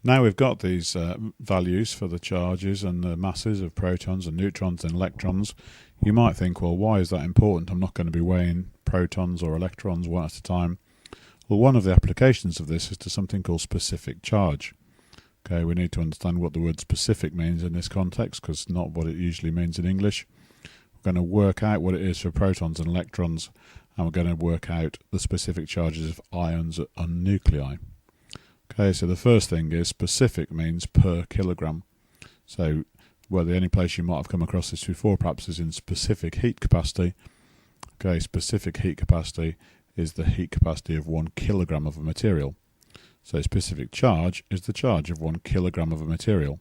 Now we've got these values for the charges and the masses of protons and neutrons and electrons, you might think, well, why is that important? I'm not going to be weighing protons or electrons one at a time. Well, one of the applications of this is to something called specific charge. Okay, we need to understand what the word specific means in this context, because it's not what it usually means in English. We're going to work out what it is for protons and electrons, and we're going to work out the specific charges of ions on nuclei. Okay, so the first thing is specific means per kilogram. So, well, the only place you might have come across this before perhaps is in specific heat capacity. Okay, specific heat capacity is the heat capacity of 1 kilogram of a material. So specific charge is the charge of 1 kilogram of a material.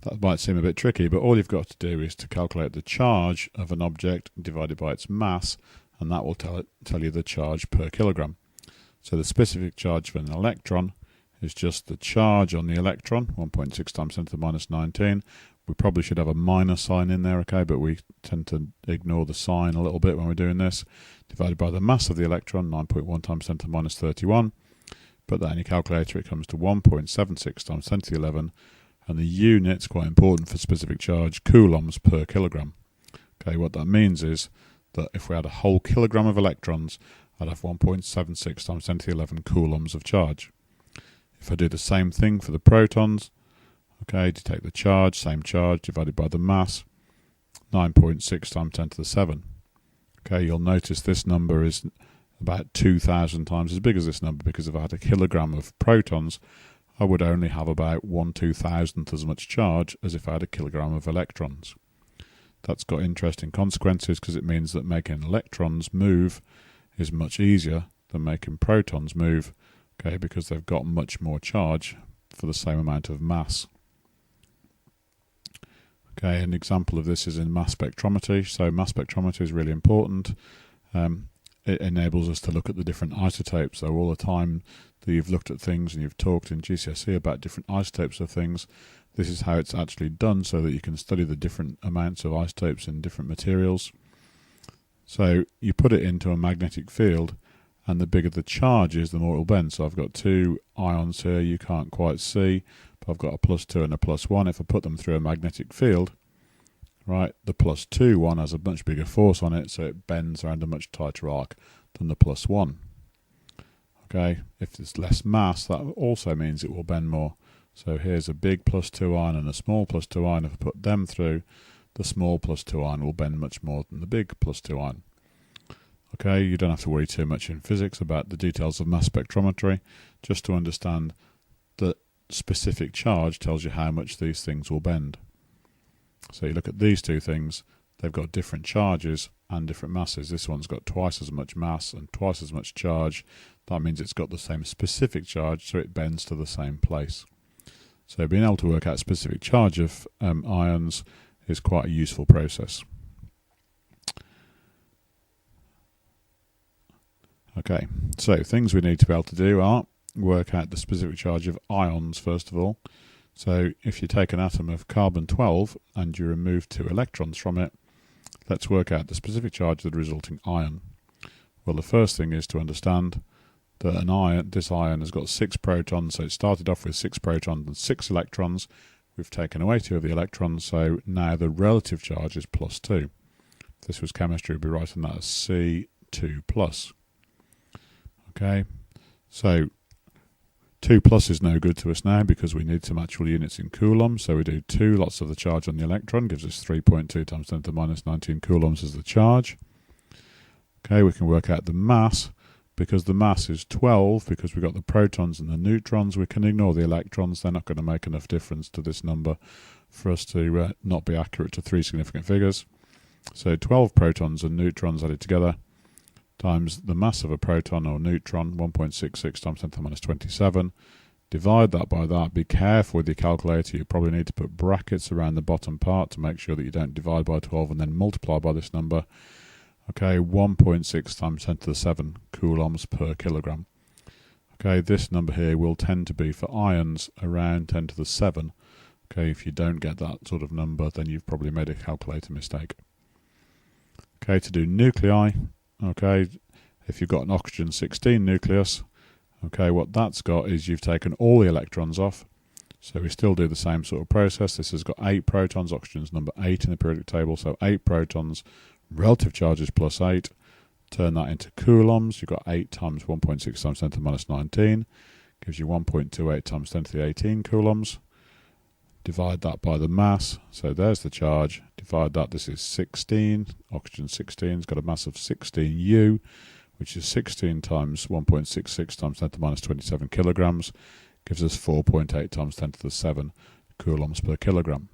That might seem a bit tricky, but all you've got to do is to calculate the charge of an object divided by its mass, and that will tell you the charge per kilogram. So the specific charge for an electron is just the charge on the electron, 1.6 times 10 to the minus 19. We probably should have a minus sign in there, okay, but we tend to ignore the sign a little bit when we're doing this. Divided by the mass of the electron, 9.1 times 10 to the minus 31. Put that in your calculator, it comes to 1.76 times 10 to the 11. And the unit's quite important for specific charge, coulombs per kilogram. Okay, what that means is that if we had a whole kilogram of electrons, I'd have 1.76 times 10 to the 11 coulombs of charge. If I do the same thing for the protons, okay, to take the charge, same charge, divided by the mass, 9.6 times 10 to the 7. Okay, you'll notice this number is about 2,000 times as big as this number, because if I had a kilogram of protons, I would only have about 1/2000th as much charge as if I had a kilogram of electrons. That's got interesting consequences, because it means that making electrons move is much easier than making protons move, okay, because they've got much more charge for the same amount of mass. Okay, an example of this is in mass spectrometry. So mass spectrometry is really important. It enables us to look at the different isotopes. So all the time that you've looked at things and you've talked in GCSE about different isotopes of things, this is how it's actually done, so that you can study the different amounts of isotopes in different materials. So you put it into a magnetic field, and the bigger the charge is, the more it will bend. So I've got two ions here you can't quite see, but I've got a +2 and a +1. If I put them through a magnetic field, right, the +2 one has a much bigger force on it, so it bends around a much tighter arc than the +1. Okay, if there's less mass, that also means it will bend more. So here's a big +2 ion and a small +2 ion. If I put them through, the small +2 ion will bend much more than the big +2 ion. Okay, you don't have to worry too much in physics about the details of mass spectrometry, just to understand that specific charge tells you how much these things will bend. So you look at these two things, they've got different charges and different masses. This one's got twice as much mass and twice as much charge. That means it's got the same specific charge, so it bends to the same place. So being able to work out specific charge of ions is quite a useful process. Okay, so things we need to be able to do are work out the specific charge of ions first of all. So if you take an atom of carbon-12 and you remove 2 electrons from it, let's work out the specific charge of the resulting ion. Well, the first thing is to understand that this ion has got 6 protons, so it started off with 6 protons and 6 electrons. We've taken away 2 of the electrons, so now the relative charge is +2. If this was chemistry, we'd be writing that as C2+. Okay, so 2 plus is no good to us now because we need some actual units in coulombs, so we do 2 lots of the charge on the electron, gives us 3.2 times 10 to the minus 19 coulombs as the charge. Okay, we can work out the mass. Because the mass is 12, because we've got the protons and the neutrons, we can ignore the electrons. They're not going to make enough difference to this number for us to not be accurate to 3 significant figures. So 12 protons and neutrons added together times the mass of a proton or neutron, 1.66 times 10 to the minus 27. Divide that by that. Be careful with your calculator. You probably need to put brackets around the bottom part to make sure that you don't divide by 12 and then multiply by this number. Okay, 1.6 times 10 to the 7 coulombs per kilogram. Okay, this number here will tend to be for ions around 10 to the 7. Okay, if you don't get that sort of number, then you've probably made a calculator mistake. Okay, to do nuclei, okay, if you've got an oxygen-16 nucleus, Okay, what that's got is you've taken all the electrons off. So we still do the same sort of process. This has got 8 protons, oxygen's number 8 in the periodic table, so 8 protons, relative charge is plus 8. Turn that into coulombs. You've got 8 times 1.6 times 10 to the minus 19. Gives you 1.28 times 10 to the 18 coulombs. Divide that by the mass. So there's the charge. Divide that. This is 16. Oxygen 16 has got a mass of 16U, which is 16 times 1.66 times 10 to the minus 27 kilograms. Gives us 4.8 times 10 to the 7 coulombs per kilogram.